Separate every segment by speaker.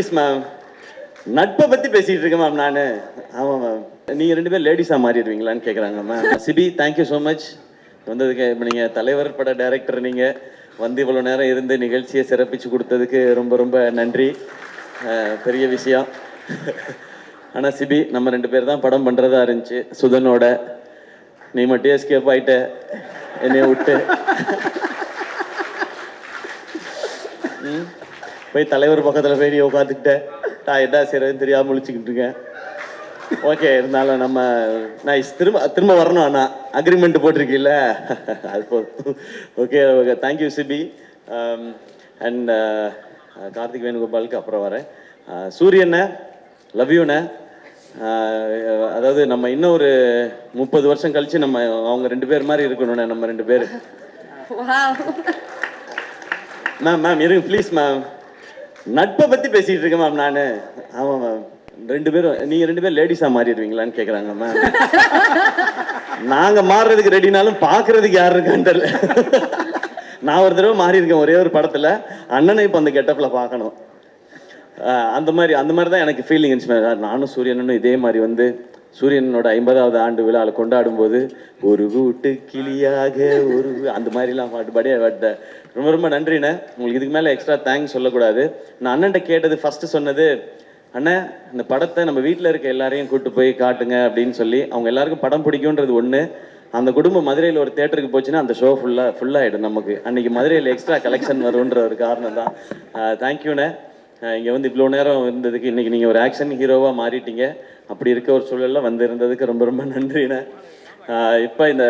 Speaker 1: Please ma'am. நட்பை பற்றி பேசிகிட்டு இருக்கேன் மேம் நான். ஆமாம் மேம். நீங்கள் ரெண்டு பேரும் லேடிஸாக மாறிடுவீங்களான்னு கேட்குறாங்க ma'am. Sibi, thank you so much வந்ததுக்கு. இப்போ நீங்கள் தலைவர் பட டைரக்டர், நீங்கள் வந்து இவ்வளோ நேரம் இருந்து நிகழ்ச்சியை சிறப்பித்து கொடுத்ததுக்கு ரொம்ப ரொம்ப நன்றி. பெரிய விஷயம். ஆனால் சிபி, நம்ம ரெண்டு பேர் தான் படம் பண்ணுறதா இருந்துச்சு சுதனோட. நீ மட்டும் எஸ்கேப் ஆகிட்ட என்னைய விட்டு. போய் தலைவர் பக்கத்தில் போய் நீ உட்காந்துக்கிட்ட. நான் என்ன செய்யறதுன்னு தெரியாமல் முழிச்சுக்கிட்டு இருக்கேன். ஓகே, இருந்தாலும் நான் திரும்ப வரணும். ஆனால் அக்ரிமெண்ட் போட்டிருக்கீல்ல, அது போதும். Okay okay, thank you Sibi. And Karthik வேணுகோபாலுக்கு அப்புறம் வரேன். சூரியண்ண, லவ் யூண்ண. அதாவது நம்ம இன்னும் ஒரு 30 வருஷம் கழிச்சு நம்ம அவங்க ரெண்டு பேர் மாதிரி இருக்கணும்ண்ணே, நம்ம ரெண்டு பேர். மேம் இருங்க ப்ளீஸ் மேம். நட்பை பற்றி பேசிகிட்டு இருக்கேன் மேம் நான். ஆமாம் மேம். நீங்கள் ரெண்டு பேரும் லேடிஸாக மாறிடுவீங்களான்னு கேட்குறாங்க மேம். நாங்கள் மாறுறதுக்கு ரெடினாலும் பார்க்குறதுக்கு யார் இருக்கான்னு தெரியல. நான் ஒரு தடவை மாறி இருக்கேன் ஒரே ஒரு படத்தில். அண்ணனை இப்போ அந்த கெட்டப்பில் பார்க்கணும். அந்த மாதிரி தான் எனக்கு ஃபீலிங் இருந்துச்சு. நானும் சூரியனும் இதே மாதிரி வந்து சூரியனோட 50வது ஆண்டு விழாவில் கொண்டாடும் போது ஒரு கூட்டு கிளியாக ஒரு அந்த மாதிரிலாம் பாட்டு ரொம்ப ரொம்ப நன்றிண்ணே. உங்களுக்கு இதுக்கு மேலே எக்ஸ்ட்ரா தேங்க்ஸ் சொல்லக்கூடாது. நான் அண்ணன்ட்ட கேட்டது ஃபஸ்ட்டு சொன்னது, அண்ணன் இந்த படத்தை நம்ம வீட்டில் இருக்க எல்லாரையும் கூப்பிட்டு போய் காட்டுங்க அப்படின்னு சொல்லி. அவங்க எல்லாருக்கும் படம் பிடிக்குன்றது ஒன்று. அந்த குடும்பம் மதுரையில் ஒரு தேட்டருக்கு போச்சுன்னா அந்த ஷோ ஃபுல்லாகிடும் நமக்கு. அன்றைக்கி மதுரையில் எக்ஸ்ட்ரா கலெக்ஷன் வரும்ன்ற ஒரு காரணம் தான். தேங்க்யூண்ணே. இங்கே வந்து இவ்வளோ நேரம் இருந்ததுக்கு. இன்றைக்கி நீங்கள் ஒரு ஆக்ஷன் ஹீரோவாக மாறிட்டீங்க. அப்படி இருக்க ஒரு சூழலில் வந்து இருந்ததுக்கு ரொம்ப ரொம்ப நன்றிண்ணே. இப்போ இந்த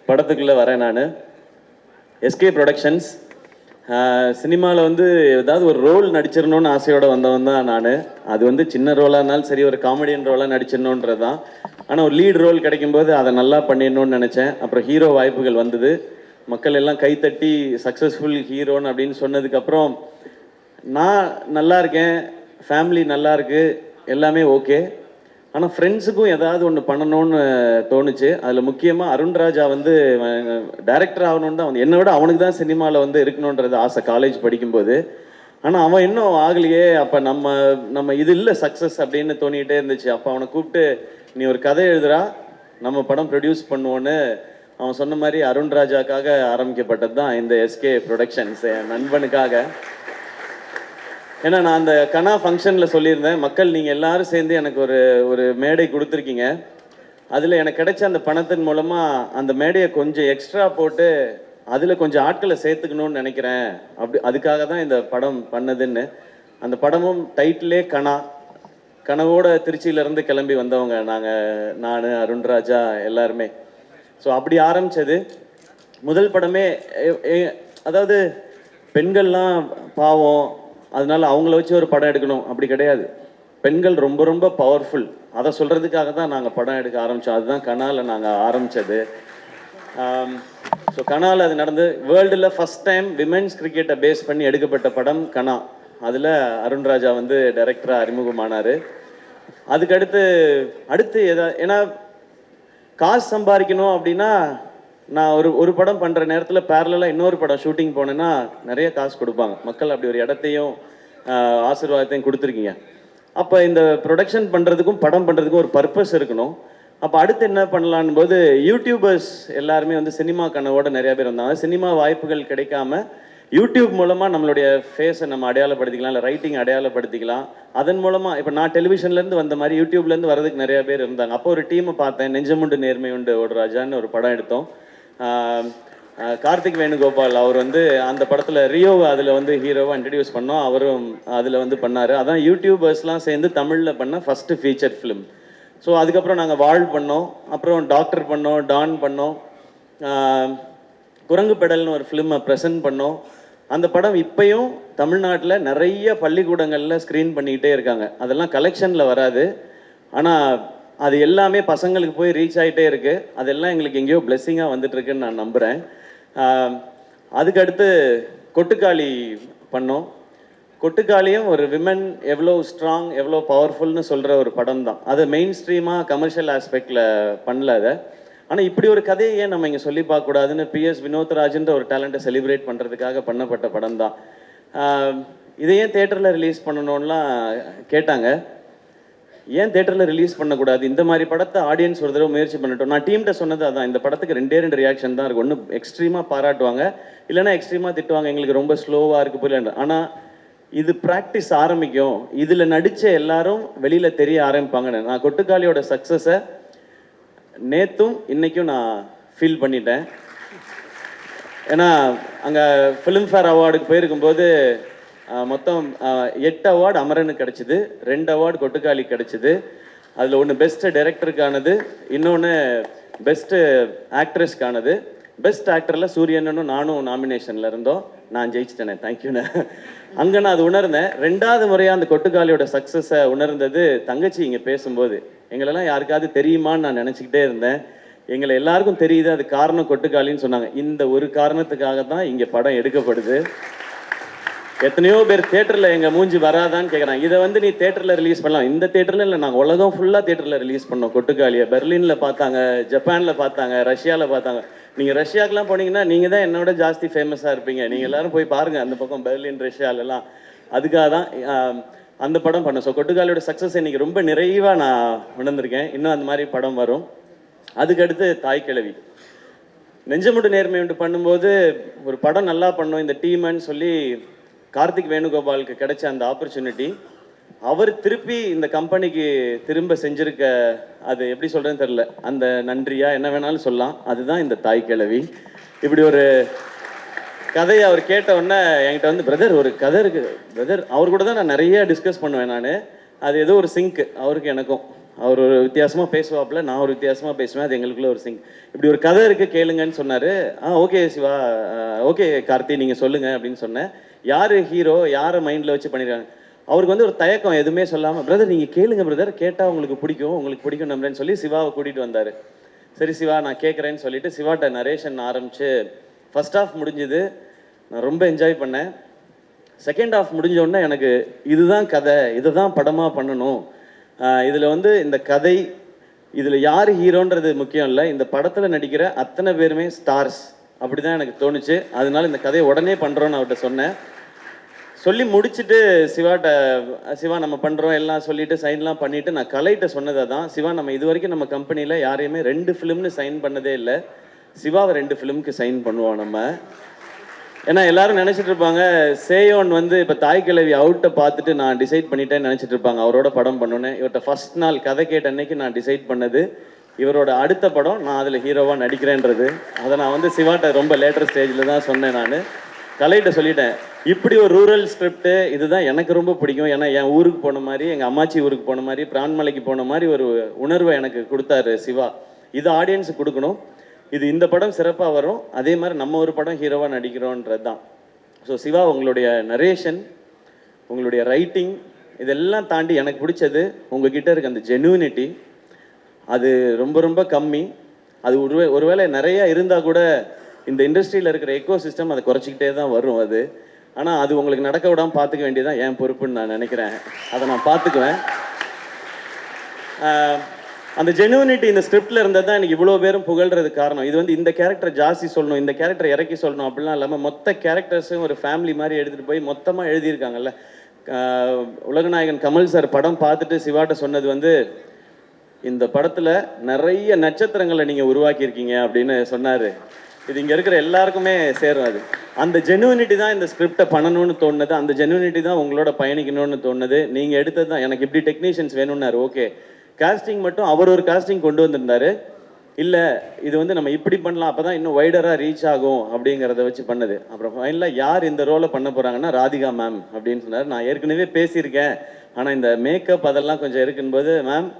Speaker 1: படத்துக்குள்ளே வரேன் நான். SK productions. சினிமாவில் வந்து ஏதாவது ஒரு ரோல் நடிச்சிடணும்னு ஆசையோடு வந்தவன் தான் நான். அது வந்து சின்ன ரோலாக இருந்தாலும் சரி, ஒரு காமெடியன் ரோலாக நடிச்சிடணுன்றது தான். ஆனால் ஒரு லீட் ரோல் கிடைக்கும்போது அதை நல்லா பண்ணிடணும்னு நினச்சேன். அப்புறம் ஹீரோ வாய்ப்புகள் வந்தது. மக்கள் எல்லாம் கைத்தட்டி சக்ஸஸ்ஃபுல் ஹீரோன்னு அப்படின்னு சொன்னதுக்கப்புறம் நான் நல்லா இருக்கேன், ஃபேமிலி நல்லா இருக்குது, எல்லாமே ஓகே. ஆனால் ஃப்ரெண்ட்ஸுக்கும் ஏதாவது ஒன்று பண்ணணும்னு தோணுச்சு. அதில் முக்கியமாக அருண்ராஜா வந்து டைரக்டர் ஆகணுன்னு தான் வந்து, என்னை விட அவனுக்கு தான் சினிமாவில் வந்து இருக்கணுன்றது ஆசை காலேஜ் படிக்கும்போது. ஆனால் அவன் இன்னும் ஆகலையே. அப்போ நம்ம இது இல்லை சக்ஸஸ் அப்படின்னு தோணிக்கிட்டே இருந்துச்சு. அப்போ அவனை கூப்பிட்டு, நீ ஒரு கதை எழுதுறா, நம்ம படம் ப்ரொடியூஸ் பண்ணுவோன்னு அவன் சொன்ன மாதிரி அருண்ராஜாக்காக ஆரம்பிக்கப்பட்டது தான் இந்த எஸ்கே ப்ரொடக்ஷன்ஸ், என் நண்பனுக்காக. ஏன்னா நான் அந்த கனா ஃபங்க்ஷனில் சொல்லியிருந்தேன், மக்கள் நீங்கள் எல்லாரும் சேர்ந்து எனக்கு ஒரு மேடை கொடுத்துருக்கீங்க. அதில் எனக்கு கிடைச்ச அந்த பணத்தின் மூலமாக அந்த மேடையை கொஞ்சம் எக்ஸ்ட்ரா போட்டு அதில் கொஞ்சம் ஆட்களை சேர்த்துக்கணும்னு நினைக்கிறேன். அதுக்காக தான் இந்த படம் பண்ணதுன்னு. அந்த படமும் டைட்டிலே கனவோட திருச்சியிலேருந்து கிளம்பி வந்தவங்க நான் அருண்ராஜா எல்லாருமே. ஸோ அப்படி ஆரம்பித்தது முதல் படமே. அதாவது பெண்கள்லாம் பாவம், அதனால அவங்கள வச்சு ஒரு படம் எடுக்கணும் அப்படி கிடையாது. பெண்கள் ரொம்ப ரொம்ப பவர்ஃபுல். அதை சொல்கிறதுக்காக தான் நாங்கள் படம் எடுக்க ஆரம்பித்தோம். அதுதான் கனாவில் நாங்கள் ஆரம்பித்தது. ஸோ கனாவில் அது நடந்து வேர்ல்டில் ஃபஸ்ட் டைம் விமென்ஸ் கிரிக்கெட்டை பேஸ் பண்ணி எடுக்கப்பட்ட படம் கனா. அதில் அருண்ராஜா வந்து டைரக்டராக அறிமுகமானார். அதுக்கடுத்து ஏன்னா காசு சம்பாதிக்கணும் அப்படின்னா, நான் ஒரு படம் பண்ணுற நேரத்தில் பேரலாக இன்னொரு படம் ஷூட்டிங் போனேன்னா நிறைய காசு கொடுப்பாங்க மக்கள். அப்படி ஒரு இடத்தையும் ஆசீர்வாதத்தையும் கொடுத்துருக்கீங்க. அப்போ இந்த ப்ரொடக்ஷன் பண்ணுறதுக்கும் படம் பண்ணுறதுக்கும் ஒரு பர்பஸ் இருக்கணும். அப்போ அடுத்து என்ன பண்ணலான்னு போது, யூடியூபர்ஸ் எல்லாருமே வந்து சினிமா கனவோட நிறையா பேர் வந்தாங்க. சினிமா வாய்ப்புகள் கிடைக்காம யூடியூப் மூலமாக நம்மளுடைய ஃபேஸை நம்ம அடையாளப்படுத்திக்கலாம், இல்லை ரைட்டிங் அடையாளப்படுத்திக்கலாம். அதன் மூலமாக இப்போ நான் டெலிவிஷன்லேருந்து வந்த மாதிரி யூடியூப்லேருந்து வரதுக்கு நிறையா பேர் இருந்தாங்க. அப்போ ஒரு டீமை பார்த்தேன். நெஞ்சமுண்டு நேர்மை உண்டு ஓடுராஜான்னு ஒரு படம் எடுத்தோம். கார்த்திக் வேணுகோபால் அவர் வந்து அந்த படத்தில் ரியோவை அதில் வந்து ஹீரோவாக இன்ட்ரடியூஸ் பண்ணோம். அவரும் அதில் வந்து பண்ணார். அதான் யூடியூபர்ஸ்லாம் சேர்ந்து தமிழில் பண்ண ஃபஸ்ட்டு ஃபீச்சர் ஃபிலிம். ஸோ அதுக்கப்புறம் நாங்கள் வாழ் பண்ணோம், அப்புறம் டாக்டர் பண்ணோம், டான் பண்ணோம், குரங்கு பெடல்னு ஒரு ஃபிலிமை ப்ரெசென்ட் பண்ணோம். அந்த படம் இப்போயும் தமிழ்நாட்டில் நிறைய பள்ளிக்கூடங்களில் ஸ்க்ரீன் பண்ணிக்கிட்டே இருக்காங்க. அதெல்லாம் கலெக்ஷனில் வராது, ஆனால் அது எல்லாமே பசங்களுக்கு போய் ரீச் ஆகிட்டே இருக்குது. அதெல்லாம் எங்களுக்கு எங்கேயோ பிளெஸ்ஸிங்காக வந்துட்டுருக்குன்னு நான் நம்புகிறேன். அதுக்கடுத்து கொட்டுக்காளி பண்ணோம். கொட்டுக்காளியும் ஒரு விமன் எவ்வளோ ஸ்ட்ராங், எவ்வளோ பவர்ஃபுல்னு சொல்கிற ஒரு படம் தான். அது மெயின் ஸ்ட்ரீமாக கமர்ஷியல் ஆஸ்பெக்டில் பண்ணல அதை. ஆனால் இப்படி ஒரு கதையை ஏன் நம்ம இங்கே சொல்லி பார்க்கக்கூடாதுன்னு PS வினோத்ராஜ்ன்ற ஒரு டேலண்ட்டை செலிப்ரேட் பண்ணுறதுக்காக பண்ணப்பட்ட படம் தான். இதை ஏன் தேட்டரில் ரிலீஸ் பண்ணணும்லாம் கேட்டாங்க. ஏன் தேட்டரில் ரிலீஸ் பண்ணக்கூடாது, இந்த மாதிரி படத்தை ஆடியன்ஸ் ஒரு தடவை முயற்சி பண்ணிட்டோம். நான் டீம்கிட்ட சொன்னது அதான், இந்த படத்துக்கு 2 ரியாக்ஷன் தான் இருக்கும். ஒன்று எக்ஸ்ட்ரீமாக பாராட்டுவாங்க, இல்லைன்னா எக்ஸ்ட்ரீமாக திட்டுவாங்க, எங்களுக்கு ரொம்ப ஸ்லோவாக இருக்குது புரியல. ஆனால் இது ப்ராக்டிஸ் ஆரம்பிக்கும், இதில் நடித்த எல்லாரும் வெளியில் தெரிய ஆரம்பிப்பாங்கன்னு. நான் கொட்டுக்காளியோட சக்ஸஸை நேற்றும் இன்றைக்கும் நான் ஃபீல் பண்ணிட்டேன். ஏன்னா அங்கே ஃபிலிம்ஃபேர் அவார்டுக்கு போயிருக்கும்போது மொத்தம் 8 அவார்டு அமரனுக்கு கிடச்சிது, 2 அவார்டு கொட்டுக்காளி கிடச்சிது. அதில் ஒன்று பெஸ்ட்டு டைரக்டருக்கானது, இன்னொன்று பெஸ்ட்டு ஆக்ட்ரஸ்க்கானது. பெஸ்ட் ஆக்டரில் சூரியனும் நானும் நாமினேஷனில் இருந்தோம். நான் ஜெயிச்சிட்டேனே, தேங்க்யூண்ணே. அங்கே நான் அது உணர்ந்தேன். 2வது முறையாக அந்த கொட்டுக்காளியோட சக்ஸஸை உணர்ந்தது தங்கச்சி இங்கே பேசும்போது. எங்களெல்லாம் யாருக்காவது தெரியுமான்னு நான் நினச்சிக்கிட்டே இருந்தேன். எங்களை எல்லாருக்கும் தெரியுது, அது காரணம் கொட்டுக்காளின்னு சொன்னாங்க. இந்த ஒரு காரணத்துக்காக தான் இங்கே படம் எடுக்கப்படுது. எத்தனையோ பேர் தேட்டரில் எங்கள் மூஞ்சி வராதான்னு கேட்குறாங்க. இதை வந்து நீ தேட்டரில் ரிலீஸ் பண்ணலாம். இந்த தேட்டரில் இல்லை, நாங்கள் உலகம் ஃபுல்லாக தேட்டரில் ரிலீஸ் பண்ணோம் கொட்டுக்காளியை. பெர்லினில் பார்த்தாங்க, ஜப்பானில் பார்த்தாங்க, ரஷ்யாவில் பார்த்தாங்க. நீங்கள் ரஷ்யாக்கெலாம் போனீங்கன்னா நீங்கள் தான் என்னோட ஜாஸ்தி ஃபேமஸாக இருப்பீங்க. நீங்கள் எல்லோரும் போய் பாருங்கள் அந்த பக்கம் பெர்லின், ரஷ்யாலெலாம். அதுக்காக தான் அந்த படம் பண்ணோம். ஸோ கொட்டுக்காளியோட சக்ஸஸ் இன்றைக்கி ரொம்ப நிறைவாக நான் உணர்ந்திருக்கேன். இன்னும் அந்த மாதிரி படம் வரும். அதுக்கடுத்து தாய் கிழவி, நெஞ்சமுட்டு நேர்மை உண்டு பண்ணும்போது ஒரு படம் நல்லா பண்ணோம் இந்த டீம்னு சொல்லி கார்த்திக் வேணுகோபாலுக்கு கிடைச்ச அந்த ஆப்பர்ச்சுனிட்டி அவர் திருப்பி இந்த கம்பெனிக்கு திரும்ப செஞ்சிருக்க, அது எப்படி சொல்கிறேன்னு தெரில, அந்த நன்றியா என்ன வேணாலும் சொல்லலாம். அதுதான் இந்த தாய் கிழவி. இப்படி ஒரு கதையை அவர் கேட்ட உடனே என்கிட்ட வந்து, பிரதர் ஒரு கதை இருக்குது பிரதர். அவர் கூட தான் நான் நிறைய டிஸ்கஸ் பண்ணுவேன். நான் அது ஏதோ ஒரு சிங்க் அவருக்கு எனக்கும். அவர் ஒரு வித்தியாசமாக பேசுவாப்புல, நான் ஒரு வித்தியாசமாக பேசுவேன். அது எங்களுக்குள்ள ஒரு சிங்க். இப்படி ஒரு கதை இருக்குது கேளுங்கன்னு சொன்னார். ஓகே சிவா, ஓகே கார்த்தி நீங்கள் சொல்லுங்கள் அப்படின்னு சொன்னேன். யார் ஹீரோ, யாரை மைண்டில் வச்சு பண்ணியிருக்காங்க. அவருக்கு வந்து ஒரு தயக்கம், எதுவுமே சொல்லாமல், பிரதர் நீங்கள் கேளுங்க பிரதர், கேட்டால் உங்களுக்கு பிடிக்கும், உங்களுக்கு பிடிக்கும் நம்புறேன்னு சொல்லி சிவாவை கூட்டிகிட்டு வந்தார். சரி சிவா நான் கேட்குறேன்னு சொல்லிட்டு சிவாட்ட நரேஷன் ஆரம்பித்து ஃபர்ஸ்ட் ஹாஃப் முடிஞ்சுது. நான் ரொம்ப என்ஜாய் பண்ணேன். செகண்ட் ஹாஃப் முடிஞ்சோடனே எனக்கு இதுதான் கதை, இதை தான் படமாக பண்ணணும். இதில் வந்து இந்த கதை, இதில் யார் ஹீரோன்றது முக்கியம் இல்லை, இந்த படத்தில் நடிக்கிற அத்தனை பேருமே ஸ்டார்ஸ். அப்படி தான் எனக்கு தோணுச்சு. அதனால இந்த கதையை உடனே பண்ணுறோன்னு அவர்கிட்ட சொன்னேன். சொல்லி முடிச்சுட்டு சிவாட்ட, சிவா நம்ம பண்ணுறோம் எல்லாம் சொல்லிவிட்டு சைன்லாம் பண்ணிவிட்டு நான் கலைகிட்ட சொன்னதை தான், சிவா நம்ம இது வரைக்கும் நம்ம கம்பெனியில் யாரையுமே 2 ஃபிலிம்னு சைன் பண்ணதே இல்லை, சிவாவை 2 ஃபிலிமுக்கு சைன் பண்ணுவோம் நம்ம. ஏன்னா எல்லாரும் நினச்சிட்டு இருப்பாங்க சேயோன் வந்து இப்போ தாய் கிழவி அவுட்டை பார்த்துட்டு நான் டிசைட் பண்ணிட்டேன்னு நினச்சிட்டு இருப்பாங்க அவரோட படம் பண்ணோன்னே. இவர்கிட்ட ஃபர்ஸ்ட் நாள் கதை கேட்ட அன்னைக்கு நான் டிசைட் பண்ணது இவரோட அடுத்த படம் நான் அதில் ஹீரோவாக நடிக்கிறேன்றது. அதை நான் வந்து சிவாட்ட ரொம்ப லேட்டர் ஸ்டேஜில் தான் சொன்னேன். நான் கலைகிட்ட சொல்லிட்டேன், இப்படி ஒரு ரூரல் ஸ்கிரிப்டு இதுதான் எனக்கு ரொம்ப பிடிக்கும். ஏன்னா என் ஊருக்கு போன மாதிரி, எங்கள் அம்மாச்சி ஊருக்கு போன மாதிரி, பிரான்மலைக்கு போன மாதிரி ஒரு உணர்வை எனக்கு கொடுத்தாரு சிவா. இது ஆடியன்ஸுக்கு கொடுக்கணும், இது இந்த படம் சிறப்பாக வரும், அதே மாதிரி நம்ம ஒரு படம் ஹீரோவாக நடிக்கிறோன்றது தான். ஸோ சிவா உங்களுடைய நரேஷன், உங்களுடைய ரைட்டிங், இதெல்லாம் தாண்டி எனக்கு பிடிச்சது உங்ககிட்ட இருக்க அந்த ஜெனுவினிட்டி. அது ரொம்ப ரொம்ப கம்மி. அது ஒருவேளை நிறையா இருந்தால் கூட இந்த இண்டஸ்ட்ரியில் இருக்கிற எக்கோ சிஸ்டம் அதை குறைச்சிக்கிட்டே தான் வரும் அது. ஆனால் அது உங்களுக்கு நடக்க விடாமல் பார்த்துக்க வேண்டியதான் என் பொறுப்புன்னு நான் நினைக்கிறேன். அதை நான் பார்த்துக்குவேன். அந்த ஜெனுவினிட்டி இந்த ஸ்கிரிப்டில் இருந்தது தான் எனக்கு இவ்வளோ பேரும் புகழ்றதுக்கு காரணம். இது வந்து இந்த கேரக்டர் ஜாஸ்தி சொல்லணும், இந்த கேரக்டர் இறக்கி சொல்லணும் அப்படிலாம் இல்லாமல் மொத்த கேரக்டர்ஸும் ஒரு ஃபேமிலி மாதிரி எடுத்துகிட்டு போய் மொத்தமாக எழுதியிருக்காங்கல்ல. உலகநாயகன் கமல் சார் படம் பார்த்துட்டு சிவாட்ட சொன்னது வந்து, இந்த படத்தில் நிறைய நட்சத்திரங்களை நீங்கள் உருவாக்கியிருக்கீங்க அப்படின்னு சொன்னார். இது இங்கே இருக்கிற எல்லாருக்குமே சேரும். அது அந்த ஜெனுவினிட்டி தான் இந்த ஸ்கிரிப்டை பண்ணணும்னு தோணுது, அந்த ஜெனுவினிட்டி தான் உங்களோட பயணிக்கணும்னு தோணுது. நீங்கள் எடுத்தது தான். எனக்கு இப்படி டெக்னீஷியன்ஸ் வேணும்னாரு, ஓகே. காஸ்டிங் மட்டும் அவர் ஒரு காஸ்டிங் கொண்டு வந்திருந்தாரு. இல்லை இது வந்து நம்ம இப்படி பண்ணலாம், அப்போ தான் இன்னும் வைடராக ரீச் ஆகும் அப்படிங்கிறத வச்சு பண்ணது. அப்புறம் ஃபைனலாக யார் இந்த ரோலை பண்ண போகிறாங்கன்னா ராதிகா மேம் அப்படின்னு சொன்னார். நான் ஏற்கனவே பேசியிருக்கேன், ஆனால் இந்த மேக்கப் அதெல்லாம் கொஞ்சம் இருக்கும்போது, மேம்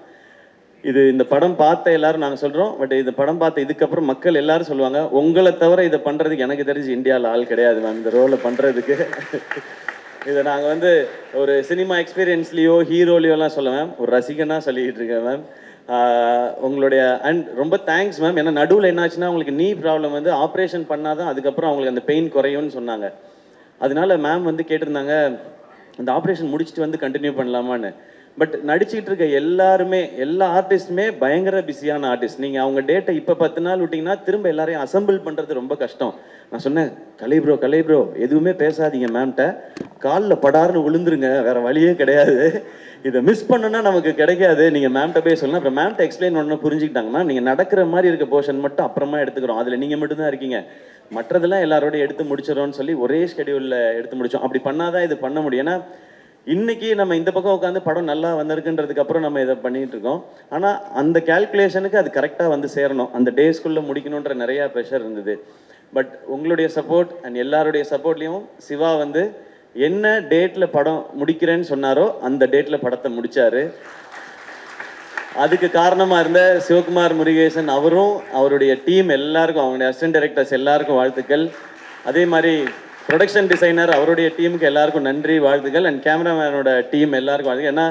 Speaker 1: இது இந்த படம் பார்த்த எல்லாரும் நாங்கள் சொல்கிறோம், பட் இந்த படம் பார்த்த இதுக்கப்புறம் மக்கள் எல்லாரும் சொல்லுவாங்க, உங்களை தவிர இதை பண்ணுறதுக்கு எனக்கு தெரிஞ்சு இந்தியாவில் ஆள் கிடையாது மேம் இந்த ரோலை பண்ணுறதுக்கு. இதை நாங்கள் வந்து ஒரு சினிமா எக்ஸ்பீரியன்ஸ்லேயோ ஹீரோலையோலாம் சொல்ல மேம், ஒரு ரசிகனாக சொல்லிக்கிட்டு இருக்கேன் மேம். உங்களுடைய அண்ட் ரொம்ப தேங்க்ஸ் மேம். ஏன்னா நடுவில் என்னாச்சுன்னா அவங்களுக்கு நீ ப்ராப்ளம் வந்து ஆப்ரேஷன் பண்ணால் தான் அதுக்கப்புறம் அவங்களுக்கு அந்த பெயின் குறையும்னு சொன்னாங்க. அதனால மேம் வந்து கேட்டிருந்தாங்க, அந்த ஆப்ரேஷன் முடிச்சுட்டு வந்து கண்டினியூ பண்ணலாமான்னு. பட் நடிச்சுக்கிட்டு இருக்க எல்லாருமே, எல்லா ஆர்டிஸ்ட்டுமே பயங்கர பிஸியான ஆர்டிஸ்ட். நீங்கள் அவங்க டேட்டை இப்போ 10 நாள் விட்டிங்கன்னா திரும்ப எல்லாரையும் அசம்பிள் பண்ணுறது ரொம்ப கஷ்டம். நான் சொன்னேன், கலை ப்ரோ எதுவுமே பேசாதீங்க மேம்கிட்ட, காலில் படார்னு விழுந்துருங்க, வேற வழியே கிடையாது, இதை மிஸ் பண்ணனா நமக்கு கிடைக்காது, நீங்கள் மேம்கிட்ட போய் சொல்லணும். அப்புறம் மேம்கிட்ட எக்ஸ்பிளைன் பண்ணணும், புரிஞ்சுக்கிட்டாங்க. மேம் நீங்கள் நடக்கிற மாதிரி இருக்க போர்ஷன் மட்டும் அப்புறமா எடுத்துக்கிறோம், அதில் நீங்கள் மட்டும்தான் இருக்கீங்க, மற்றதெல்லாம் எல்லாரோடையும் எடுத்து முடிச்சிடறோம்னு சொல்லி ஒரே ஸ்கெடியூலில் எடுத்து முடித்தோம். அப்படி பண்ணாதான் இது பண்ண முடியும். ஏன்னா இன்னைக்கு நம்ம இந்த பக்கம் உட்காந்து படம் நல்லா வந்திருக்குன்றதுக்கு அப்புறம் நம்ம இதை பண்ணிட்டு இருக்கோம். ஆனால் அந்த கேல்குலேஷனுக்கு அது கரெக்டாக வந்து சேரணும், அந்த டேஸ்க்குள்ளே முடிக்கணுன்ற நிறையா ப்ரெஷர் இருந்தது. பட் உங்களுடைய சப்போர்ட் அண்ட் எல்லாருடைய சப்போர்ட்லேயும் சிவா வந்து என்ன டேட்டில் படம் முடிக்கிறேன்னு சொன்னாரோ அந்த டேட்டில் படத்தை முடித்தார். அதுக்கு காரணமாக இருந்த சிவகுமார் முருகேசன் அவரும் அவருடைய டீம் எல்லாருக்கும், அவங்களுடைய அசிஸ்டன்ட் டைரக்டர்ஸ் எல்லாருக்கும் வாழ்த்துக்கள். அதே மாதிரி ப்ரொடக்ஷன் டிசைனர் அவருடைய டீமுக்கு எல்லாருக்கும் நன்றி, வாழ்த்துக்கள். அண்ட் கேமராமேனோட டீம் எல்லாருக்கும் வாழ்த்துக்கள். ஏன்னா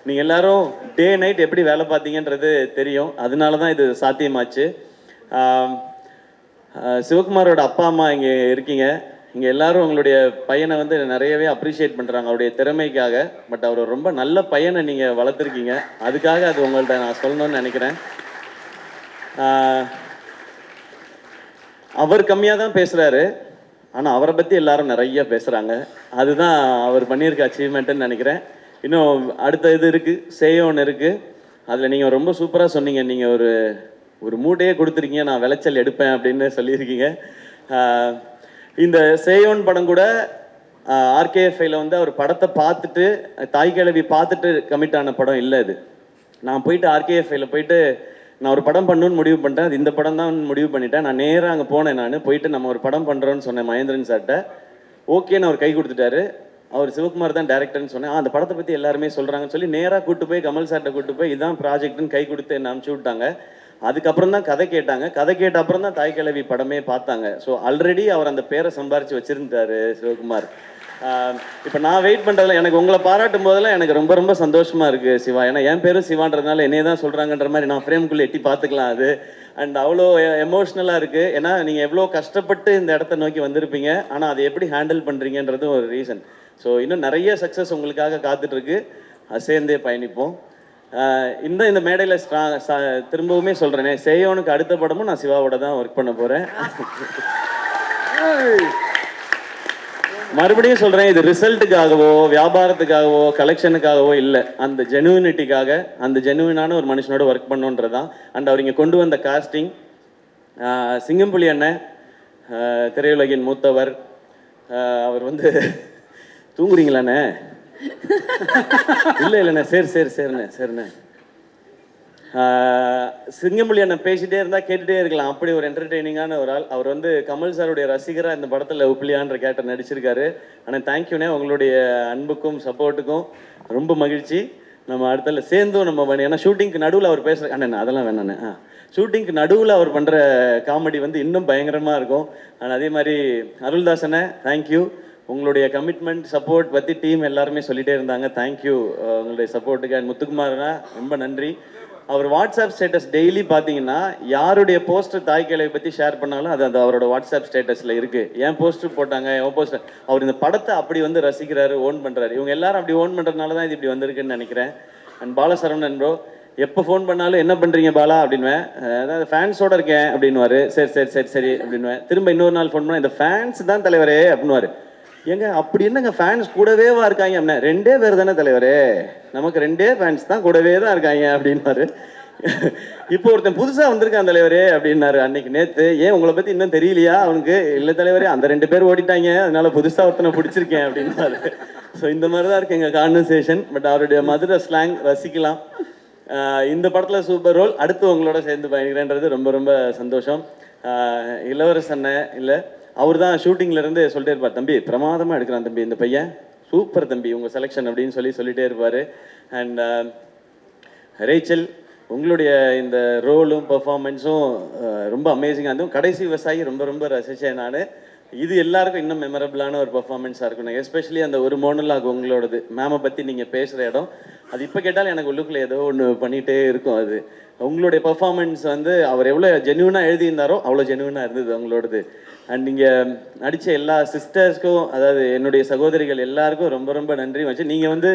Speaker 1: நீங்கள் எல்லாரும் டே நைட் எப்படி வேலை பார்த்தீங்கன்றது தெரியும், அதனால தான் இது சாத்தியமாச்சு. சிவகுமாரோட அப்பா அம்மா இங்கே இருக்கீங்க, இங்கே எல்லாரும் உங்களுடைய பையனை வந்து நிறையவே அப்ரிஷியேட் பண்ணுறாங்க அவருடைய திறமைக்காக. பட் அவர் ரொம்ப நல்ல பையனை நீங்கள் வளர்த்துருக்கீங்க, அதுக்காக அது உங்கள்கிட்ட நான் சொல்லணும்னு நினைக்கிறேன். அவர் கம்மியாக தான் பேசுகிறாரு, ஆனால் அவரை பற்றி எல்லாரும் நிறைய பேசுகிறாங்க, அதுதான் அவர் பண்ணியிருக்க அச்சீவ்மெண்ட்டுன்னு நினைக்கிறேன். இன்னும் அடுத்த இது இருக்குது, சேயோன்னு இருக்குது, அதில் நீங்கள் ரொம்ப சூப்பராக சொன்னீங்க. நீங்கள் ஒரு மூட்டையே கொடுத்துருக்கீங்க, நான் விளைச்சல் எடுப்பேன் அப்படின்னு சொல்லியிருக்கீங்க. இந்த சேயோன் படம் கூட ஆர்கேஎஃப்ஐயில் வந்து அவர் படத்தை பார்த்துட்டு, தாய் கிழவி பார்த்துட்டு கமிட் ஆன படம் இல்லை இது. நான் போயிட்டு ஆர்கேஎஃப்ஐயில் போயிட்டு நான் ஒரு படம் பண்ணணும்னு முடிவு பண்ணிட்டேன், அது இந்த படம் தான் முடிவு பண்ணிட்டேன். நான் நேராக அங்கே போனேன், நான் போயிட்டு நம்ம ஒரு படம் பண்ணுறோன்னு சொன்னேன் மகேந்திரன் சார்கிட்ட. ஓகேன்னு அவர் கை கொடுத்துட்டாரு. அவர் சிவகுமார் தான் டேரக்டர்னு சொன்னேன். அந்த படத்தை பற்றி எல்லாருமே சொல்கிறாங்கன்னு சொல்லி நேராக கூப்பிட்டு போய் கமல் சார்கிட்ட கூப்பிட்டு போய் இதான் ப்ராஜெக்ட்னு கை கொடுத்து என்ன அனுப்பிச்சி விட்டாங்க. அதுக்கப்புறம் தான் கதை கேட்டாங்க, கதை கேட்ட அப்புறம் தான் தாய் கிழவி படமே பார்த்தாங்க. ஸோ ஆல்ரெடி அவர் அந்த பேரை சம்பாரித்து வச்சுருந்தார் சிவகுமார். இப்போ நான் வெயிட் பண்ணுறதுல எனக்கு உங்களை பாராட்டும் போதெல்லாம் எனக்கு ரொம்ப ரொம்ப சந்தோஷமாக இருக்குது சிவா. ஏன்னா என் பேரும் சிவான்றதுனால என்னையே தான் சொல்கிறாங்கன்ற மாதிரி நான் ஃப்ரேம்குள்ளே எட்டி பார்த்துக்கலாம் அது. அண்ட் அவ்வளோ எமோஷ்னலாக இருக்குது. ஏன்னா நீங்கள் எவ்வளோ கஷ்டப்பட்டு இந்த இடத்த நோக்கி வந்திருப்பீங்க, ஆனால் அதை எப்படி ஹேண்டில் பண்ணுறீங்கன்றதும் ஒரு ரீசன். ஸோ இன்னும் நிறைய சக்ஸஸ் உங்களுக்காக காத்துட்ருக்கு, சேர்ந்தே பயணிப்போம். இந்த மேடையில் திரும்பவுமே சொல்கிறேனே, சேயோனுக்கு அடுத்த படமும் நான் சிவாவோட தான் ஒர்க் பண்ண போகிறேன். மறுபடியும் சொல்கிறேன், இது ரிசல்ட்டுக்காகவோ வியாபாரத்துக்காகவோ கலெக்ஷனுக்காகவோ இல்லை, அந்த ஜெனுவினிட்டிக்காக, அந்த ஜெனுவினான ஒரு மனுஷனோட ஒர்க் பண்ணோன்றது தான். அண்ட் அவர் இங்கே கொண்டு வந்த காஸ்டிங், சிங்கம்புலி அண்ணன் திரையுலகின் மூத்தவர், அவர் வந்து தூங்குறீங்களாண்ணே? இல்லைண்ணே, சரிண்ணே. சிங்கமொழி அண்ணன் பேசிகிட்டே இருந்தால் கேட்டுகிட்டே இருக்கலாம், அப்படி ஒரு என்டர்டெய்னிங்கான ஒரு ஆள். அவர் வந்து கமல் சாருடைய ரசிகராக இந்த படத்தில் உப்ளியான்ற கேரக்டர் நடிச்சிருக்காரு. ஆனால் தேங்க்யூண்ணே, உங்களுடைய அன்புக்கும் சப்போர்ட்டுக்கும் ரொம்ப மகிழ்ச்சி. நம்ம அடுத்தல சேர்ந்தும் நம்ம பண்ணி, ஏன்னா ஷூட்டிங்க்கு நடுவில் அவர் பேசுகிற அண்ணன் அதெல்லாம் வேணாண்ணே, ஷூட்டிங்க்கு நடுவில் அவர் பண்ணுற காமெடி வந்து இன்னும் பயங்கரமாக இருக்கும். ஆனால் அதே மாதிரி அருள்தாசனை தேங்க்யூ, உங்களுடைய கமிட்மெண்ட் சப்போர்ட் பற்றி டீம் எல்லாருமே சொல்லிகிட்டே இருந்தாங்க, தேங்க்யூ உங்களுடைய சப்போர்ட்டுக்கு. அண்ட் முத்துக்குமார்னா ரொம்ப நன்றி. அவர் வாட்ஸ்அப் ஸ்டேட்டஸ் டெய்லி பார்த்தீங்கன்னா யாருடைய போஸ்டர் தாய் கிழவி பற்றி ஷேர் பண்ணாலும் அது அவரோட வாட்ஸ்அப் ஸ்டேட்டஸில் இருக்குது. ஏன் போஸ்டர் போட்டாங்க, என் போஸ்டர், அவர் இந்த படத்தை அப்படி வந்து ரசிக்கிறாரு, ஓன் பண்ணுறாரு. இவங்க எல்லாரும் அப்படி ஓன் பண்ணுறதுனால தான் இது இப்படி வந்திருக்குன்னு நினைக்கிறேன். அண்ட் பாலசரவணன் ப்ரோ எப்போ ஃபோன் பண்ணாலும் என்ன பண்ணுறீங்க பாலா அப்படின்வேன், அதாவது ஃபேன்ஸோடு இருக்கேன் அப்படின்வாரு. சரி அப்படின்வேன். திரும்ப இன்னொரு நாள் ஃபோன் பண்ணால் இந்த ஃபேன்ஸ் தான் தலைவரே அப்படின்வாரு. ஏங்க அப்படி என்னங்க ஃபேன்ஸ் கூடவேவா இருக்காங்க அப்படின்னா, 2 பேர் தானே தலைவரே, நமக்கு 2 ஃபேன்ஸ் தான் கூடவே தான் இருக்காங்க அப்படின்னாரு. இப்போ ஒருத்தன் புதுசாக வந்திருக்கான் தலைவரே அப்படின்னாரு அன்னைக்கு நேற்று. ஏன் உங்களை பற்றி இன்னும் தெரியலையா அவனுக்கு? இல்லை தலைவரே, அந்த 2 பேர் ஓடிட்டாங்க, அதனால புதுசாக ஒருத்தனை பிடிச்சிருக்கேன் அப்படின்னாரு. ஸோ இந்த மாதிரி தான் இருக்கு எங்கள் கான்வர்சேஷன். பட் அவருடைய மதுரை ஸ்லாங் ரசிக்கலாம். இந்த படத்தில் சூப்பர் ரோல், அடுத்து உங்களோட சேர்ந்து பயணிக்கிறேன்றது ரொம்ப ரொம்ப சந்தோஷம். இளவரசனை இல்லை, அவர் தான் ஷூட்டிங்லேருந்து சொல்லிட்டே இருப்பார், தம்பி பிரமாதமாக எடுக்கிறான் தம்பி இந்த பையன், சூப்பர் தம்பி உங்கள் செலெக்ஷன் அப்படின்னு சொல்லிட்டே இருப்பார். அண்ட் ரேச்சல், உங்களுடைய இந்த ரோலும் பர்ஃபார்மன்ஸும் ரொம்ப அமேசிங்காக இருந்தும். கடைசி விவசாயி ரொம்ப ரொம்ப ரசித்தேன் நான். இது எல்லாருக்கும் இன்னும் மெமரபிளான ஒரு பர்ஃபார்மன்ஸாக இருக்கும். எஸ்பெஷலி அந்த ஒரு மோனலாக் உங்களோடது மேமை பற்றி நீங்கள் பேசுகிற இடம், அது இப்போ கேட்டாலும் எனக்கு உள்ளுக்குள்ளே ஏதோ ஒன்று பண்ணிகிட்டே இருக்கும். அது உங்களுடைய பர்ஃபார்மன்ஸ் வந்து அவர் எவ்வளோ ஜென்யூனாக எழுதியிருந்தாரோ அவ்வளோ ஜென்யூனாக இருந்தது அவங்களோடது. அண்ட் நீங்கள் நடித்த எல்லா சிஸ்டர்ஸ்க்கும், அதாவது என்னுடைய சகோதரிகள் எல்லாருக்கும் ரொம்ப ரொம்ப நன்றி வச்சு. நீங்கள் வந்து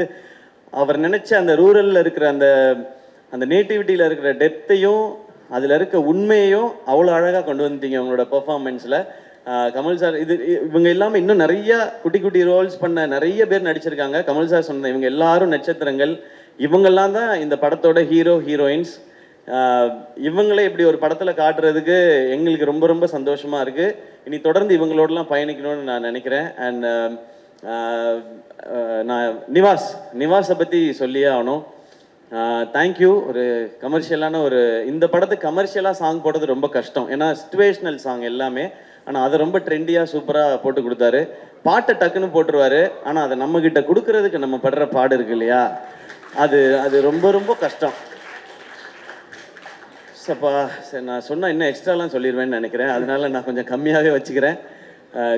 Speaker 1: அவர் நினச்ச அந்த ரூரலில் இருக்கிற அந்த அந்த நேட்டிவிட்டியில் இருக்கிற டெப்த்தையும் அதில் இருக்க உண்மையையும் அவ்வளோ அழகாக கொண்டு வந்துட்டீங்க உங்களோட பர்ஃபார்மன்ஸில். கமல் சார் இவங்க எல்லாமே இன்னும் நிறைய குட்டி குட்டி ரோல்ஸ் பண்ண நிறைய பேர் நடிச்சிருக்காங்க. கமல் சார் சொன்ன இவங்க எல்லாரும் நட்சத்திரங்கள். இவங்கெல்லாம் தான் இந்த படத்தோட ஹீரோ ஹீரோயின்ஸ். இவங்களே இப்படி ஒரு படத்தில் காட்டுறதுக்கு எங்களுக்கு ரொம்ப ரொம்ப சந்தோஷமாக இருக்குது. இனி தொடர்ந்து இவங்களோடலாம் பயணிக்கணும்னு நான் நினைக்கிறேன். அண்ட் நான் நிவாஸை பற்றி சொல்லியே ஆகணும். தேங்க்யூ. ஒரு கமர்ஷியலான இந்த படத்துக்கு கமர்ஷியலாக சாங் போடுறது ரொம்ப கஷ்டம், ஏன்னா சிச்சுவேஷ்னல் சாங் எல்லாமே. ஆனால் அதை ரொம்ப ட்ரெண்டியாக சூப்பராக போட்டு கொடுத்தாரு. பாட்டை டக்குன்னு போட்டுருவார், ஆனால் அதை நம்மக்கிட்ட கொடுக்கறதுக்கு நம்ம படுற பாடு இருக்கு இல்லையா, அது ரொம்ப ரொம்ப கஷ்டம். சப்பா சரி, நான் சொன்னால் இன்னும் எக்ஸ்ட்ராலாம் சொல்லிடுவேன்னு நினைக்கிறேன், அதனால நான் கொஞ்சம் கம்மியாகவே வச்சுக்கிறேன்.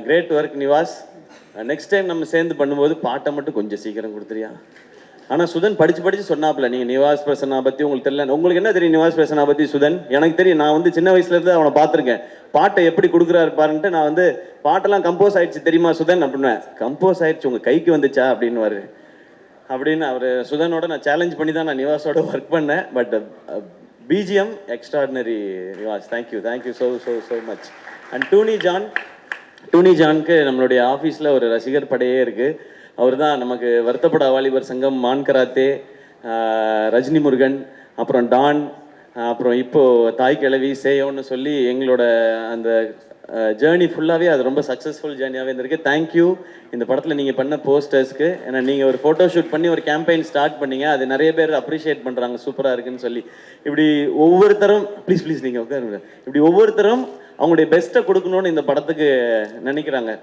Speaker 1: Great work Nivas. Next time நம்ம சேர்ந்து பண்ணும்போது பாட்டை மட்டும் கொஞ்சம் சீக்கிரம் கொடுத்துறியா. ஆனால் சுதன் படித்து சொன்னாப்புல, நீங்கள் நிவாஸ் பிரசன்னா பற்றி உங்களுக்கு தெரியல. உங்களுக்கு என்ன தெரியும் நிவாஸ் பிரசன்னா பற்றி சுதன்? எனக்கு தெரியும், நான் வந்து சின்ன வயசுலேருந்து அவனை பார்த்துருக்கேன். பாட்டை எப்படி கொடுக்குறாரு பாருன்ட்டு நான் வந்து பாட்டெல்லாம் கம்போஸ் ஆயிடுச்சு தெரியுமா சுதன் அப்படின்னா, கம்போஸ் ஆயிடுச்சு உங்கள் கைக்கு வந்துச்சா அப்படின்னு அப்படின்னு அவர் சுதனோட நான் சேலஞ்ச் பண்ணி தான் நான் நிவாஸோட ஒர்க் பண்ணேன். But BGM extraordinary Nivas. Thank you so much. And Tuney ஜானுக்கு நம்மளுடைய ஆஃபீஸில் ஒரு ரசிகர் படையே இருக்குது. அவர் தான் நமக்கு வருத்தப்பட வாலிபர் சங்கம், மான் கராத்தே, ரஜினி முருகன், அப்புறம் டான், அப்புறம் இப்போது தாய் கிழவி சேயோன்னு சொல்லி எங்களோட அந்த ஜேர்னி ஃபுல்லாகவே அது ரொம்ப சக்ஸஸ்ஃபுல் ஜேர்னியாகவே இருந்திருக்கு. தேங்க்யூ இந்த படத்தில் நீங்கள் பண்ண போஸ்டர்ஸ்க்கு. ஏன்னா நீங்கள் ஒரு ஃபோட்டோ ஷூட் பண்ணி ஒரு கேம்பெயின் ஸ்டார்ட் பண்ணீங்க, அது நிறைய பேர் அப்ரிஷியேட் பண்ணுறாங்க, சூப்பராக இருக்குன்னு சொல்லி. இப்படி ஒவ்வொருத்தரும் ப்ளீஸ் நீங்கள் உட்காருங்க, இப்படி ஒவ்வொருத்தரும் அவங்களுடைய பெஸ்ட்டை கொடுக்கணுன்னு இந்த படத்துக்கு நினைக்கிறாங்க.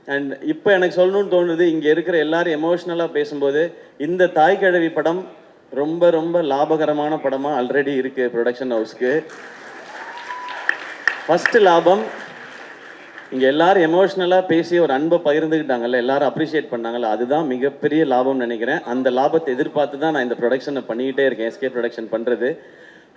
Speaker 1: அண்ட் இப்போ எனக்கு சொல்லணும்னு தோணுது, இங்கே இருக்கிற எல்லாரும் எமோஷ்னலாக பேசும்போது இந்த தாய் கிழவி படம் ரொம்ப ரொம்ப லாபகரமான படமாக ஆல்ரெடி இருக்குது ப்ரொடக்ஷன் ஹவுஸ்க்கு. ஃபஸ்ட்டு லாபம் இங்கே எல்லாரும் எமோஷ்னலாக பேசி ஒரு அன்பை பகிர்ந்துக்கிட்டாங்கல்ல, எல்லாரும் அப்ரிஷியேட் பண்ணாங்கல்ல, அதுதான் மிகப்பெரிய லாபம்னு நினைக்கிறேன். அந்த லாபத்தை எதிர்பார்த்து தான் நான் இந்த ப்ரொடக்ஷனை பண்ணிக்கிட்டே இருக்கேன், எஸ்கே ப்ரொடக்ஷன் பண்ணுறது.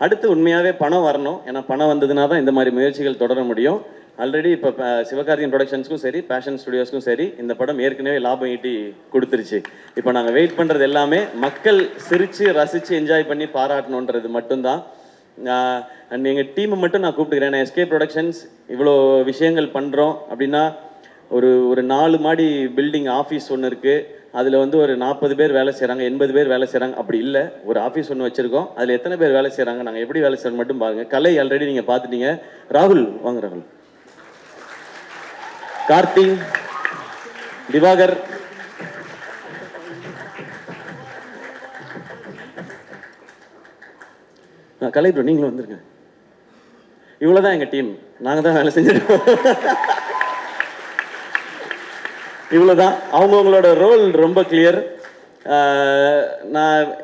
Speaker 1: அடுத்து உண்மையாகவே பணம் வரணும், ஏன்னா பணம் வந்ததுனா தான் இந்த மாதிரி முயற்சிகள் தொடர முடியும். ஆல்ரெடி இப்போ சிவகார்த்திகேயன் ப்ரொடக்ஷன்ஸ்க்கும் சரி, பேஷன் ஸ்டுடியோஸ்க்கும் சரி, இந்த படம் ஏற்கனவே லாபம் ஈட்டி கொடுத்துருச்சு. இப்போ நாங்கள் வெயிட் பண்ணுறது எல்லாமே மக்கள் சிரித்து ரசித்து என்ஜாய் பண்ணி பாராட்டணுன்றது மட்டும்தான். அண்ட் எங்கள் டீமை மட்டும் நான் கூப்பிட்டுக்கிறேன். நான் எஸ்கே ப்ரொடக்ஷன்ஸ் இவ்வளோ விஷயங்கள் பண்ணுறோம் அப்படின்னா, ஒரு 4 மாடி பில்டிங் ஆஃபீஸ் ஒன்று இருக்குது, அதில் வந்து ஒரு 40 பேர் வேலை செய்கிறாங்க, 80 பேர் வேலை செய்கிறாங்க. அப்படி இல்லை, ஒரு ஆஃபீஸ் ஒன்று வச்சுருக்கோம், அதில் எத்தனை பேர் வேலை செய்கிறாங்க, நாங்கள் எப்படி வேலை செய்யணும் மட்டும் பாருங்கள். கலை ஆல்ரெடி நீங்கள் பார்த்துட்டீங்க. ராகுல் வாங்க, ராகுல், கார்த்தி, திவாகர், கலை ப்ரோ நீங்களும் வந்துருங்க. இவ்வளோதான் எங்கள் டீம், நாங்கள் தான் வேலை செஞ்சுருக்கோம். இவ்வளோதான். அவங்கவுங்களோட ரோல் ரொம்ப கிளியர்.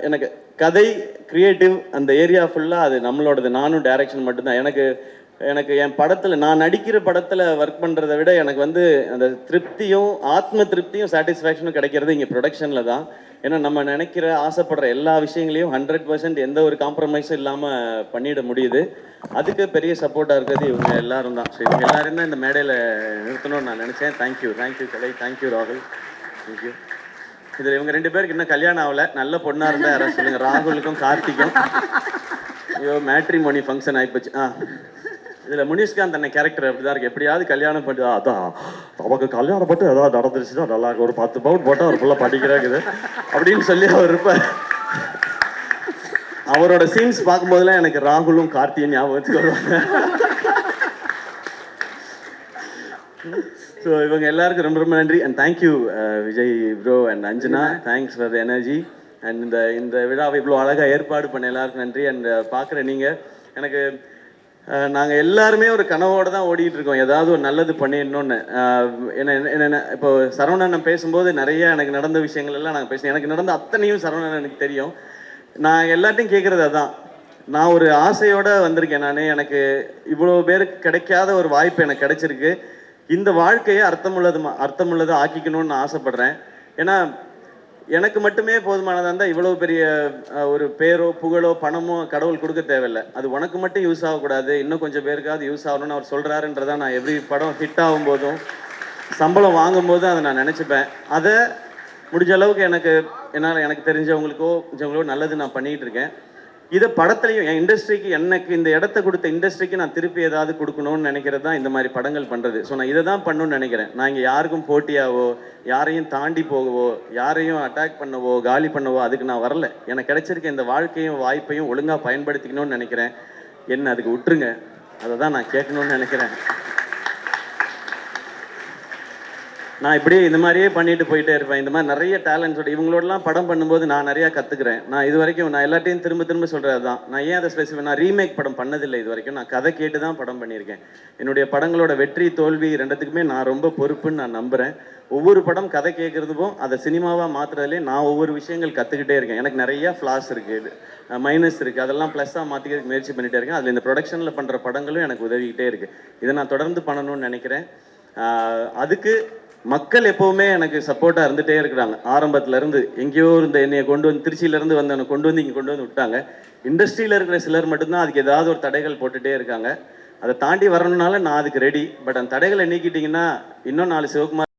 Speaker 1: எனக்கு கதை, கிரியேட்டிவ், அந்த ஏரியா ஃபுல்லாக அது நம்மளோடது. நானும் டைரக்ஷன் மட்டும்தான். எனக்கு என் படத்தில், நான் நடிக்கிற படத்தில் ஒர்க் பண்ணுறதை விட எனக்கு வந்து அந்த திருப்தியும் ஆத்ம திருப்தியும் சாட்டிஸ்ஃபேக்ஷனும் கிடைக்கிறது இங்கே ப்ரொடக்ஷனில் தான். ஏன்னா நம்ம நினைக்கிற ஆசைப்படுற எல்லா விஷயங்களையும் 100% எந்த ஒரு காம்ப்ரமைஸும் இல்லாமல் பண்ணிட முடியுது. அதுக்கு பெரிய சப்போர்ட்டாக இருக்கிறது இவங்க எல்லாரும் தான். ஸோ இவங்க எல்லாரும் தான் இந்த மேடையில் நிறுத்தணும்னு நான் நினச்சேன். தேங்க்யூ கலை, தேங்க்யூ ராகுல், தேங்க்யூ. இதில் இவங்க 2 பேருக்கு இன்னும் கல்யாணம் ஆகலை. நல்ல பொண்ணாக இருந்தால் யாராவது சொல்லுங்கள், ராகுலுக்கும் கார்த்திக்கும். ஐயோ மேட்ரிமோனி ஃபங்க்ஷன் ஆகிப்போச்சு. இதில் முனிஷ்காந்த் அண்ணன் கேரக்டர் அப்படி தான் இருக்குது. எப்படியாவது கல்யாணம் பண்ணி அதான் நமக்கு கல்யாணம் பட்டு ஏதாவது நடந்துருச்சுன்னா நல்லா இருக்கும், ஒரு 10 பவுன் போட்டால் அவர் ஃபுல்லாக படிக்கிறாக்குது அப்படின்னு சொல்லி அவர் இருப்பார். அவரோட சீன்ஸ் பார்க்கும்போதெல்லாம் எனக்கு ராகுலும் கார்த்தியும் ஞாபகத்துக்கு வருவாங்க. ஸோ இவங்க எல்லாருக்கும் ரொம்ப ரொம்ப நன்றி. And thank you Vijay bro and Anjana, thanks for the energy. And இந்த விழாவை இவ்வளோ அழகாக ஏற்பாடு பண்ண எல்லாருக்கும் நன்றி. அண்ட் பார்க்குற நீங்கள், எனக்கு நாங்கள் எல்லாருமே ஒரு கனவோடு தான் ஓடிட்டு இருக்கோம், ஏதாவது ஒரு நல்லது பண்ணிடணும்னு. என்ன இப்போ சரவணன் பேசும்போது நிறைய எனக்கு நடந்த விஷயங்கள் எல்லாம் நாங்கள் பேசுனோம். எனக்கு நடந்த அத்தனையும் சரவணன் எனக்கு தெரியும். நான் எல்லாத்தையும் கேட்குறது அதான். நான் ஒரு ஆசையோடு வந்திருக்கேன். எனக்கு இவ்வளோ பேருக்கு கிடைக்காத ஒரு வாய்ப்பு எனக்கு கிடைச்சிருக்கு. இந்த வாழ்க்கையை அர்த்தமுள்ளது ஆக்கிக்கணும்னு நான் ஆசைப்படுறேன். ஏன்னா எனக்கு மட்டுமே போதுமானதாக இருந்தால் இவ்வளோ பெரிய ஒரு பேரோ புகழோ பணமோ கடவுள் கொடுக்க தேவையில்லை. அது உனக்கு மட்டும் யூஸ் ஆகக்கூடாது, இன்னும் கொஞ்சம் பேருக்காவது யூஸ் ஆகணும்னு அவர் சொல்கிறாருன்றதான் நான் எவ்ரி படம் ஹிட் ஆகும் போதும் சம்பளம் வாங்கும் போதும் அதை நான் நினச்சிப்பேன். அதை முடிஞ்ச அளவுக்கு எனக்கு தெரிஞ்சவங்களுக்கோ நல்லது நான் பண்ணிகிட்டு இருக்கேன். இதை படத்துலையும் என் இண்டஸ்ட்ரிக்கு எனக்கு இந்த இடத்த கொடுத்த இண்டஸ்ட்ரிக்கு நான் திருப்பி ஏதாவது கொடுக்கணும்னு நினைக்கிறது தான் இந்த மாதிரி படங்கள் பண்ணுறது. ஸோ நான் இதை தான் பண்ணணும்னு நினைக்கிறேன். நான் இங்கே யாருக்கும் போட்டியாவோ, யாரையும் தாண்டி போகவோ, யாரையும் அட்டாக் பண்ணவோ, காலி பண்ணவோ அதுக்கு நான் வரல. எனக்கு கிடைச்சிருக்க இந்த வாழ்க்கையும் வாய்ப்பையும் ஒழுங்காக பயன்படுத்திக்கணும்னு நினைக்கிறேன். என்ன அதுக்கு விட்டுருங்க, அதை தான் நான் கேட்கணும்னு நினைக்கிறேன். நான் இப்படியே இந்த மாதிரியே பண்ணிட்டு போயிட்டே இருப்பேன். இந்த மாதிரி நிறைய டேலண்ட்ஸோட இவங்களோடலாம் படம் பண்ணும்போது நான் நிறையா கற்றுக்கிறேன். நான் இது வரைக்கும் நான் எல்லாத்தையும் திரும்ப சொல்கிறது தான். நான் ஏன் அதை ஸ்பெசிஃபிக் நான் ரீமேக் படம் பண்ணதில்லை இது வரைக்கும். நான் கதை கேட்டு தான் படம் பண்ணியிருக்கேன். என்னுடைய படங்களோட வெற்றி தோல்வி ரெண்டுத்துக்குமே நான் ரொம்ப பொறுப்புன்னு நான் நம்புகிறேன். ஒவ்வொரு படம் கதை கேட்குறதுக்கும் அதை சினிமாவாக மாற்றுறதுலே நான் ஒவ்வொரு விஷயங்கள் கற்றுக்கிட்டே இருக்கேன். எனக்கு நிறையா ஃப்ளாஸ் இருக்குது, மைனஸ் இருக்குது, அதெல்லாம் ப்ளஸ்ஸாக மாற்றிக்கிறதுக்கு முயற்சி பண்ணிகிட்டே இருக்கேன். அதில் இந்த ப்ரொடக்ஷனில் பண்ணுற படங்களும் எனக்கு உதவிக்கிட்டே இருக்குது. இதை நான் தொடர்ந்து பண்ணணும்னு நினைக்கிறேன். அதுக்கு மக்கள் எப்போவுமே எனக்கு சப்போர்ட்டாக இருந்துகிட்டே இருக்கிறாங்க. ஆரம்பத்துலேருந்து எங்கேயோ இருந்த என்னையை கொண்டு வந்து திருச்சியிலேருந்து வந்தவனை கொண்டு வந்து இங்கே கொண்டு வந்து விட்டாங்க. இண்டஸ்ட்ரியில் இருக்கிற சிலர் மட்டும்தான் அதுக்கு ஏதாவது ஒரு தடைகள் போட்டுகிட்டே இருக்காங்க. அதை தாண்டி வரணுனால நான் அதுக்கு ரெடி. பட் அந்த தடைகளை நீக்கிட்டிங்கன்னா இன்னும் 4 சிவகுமார்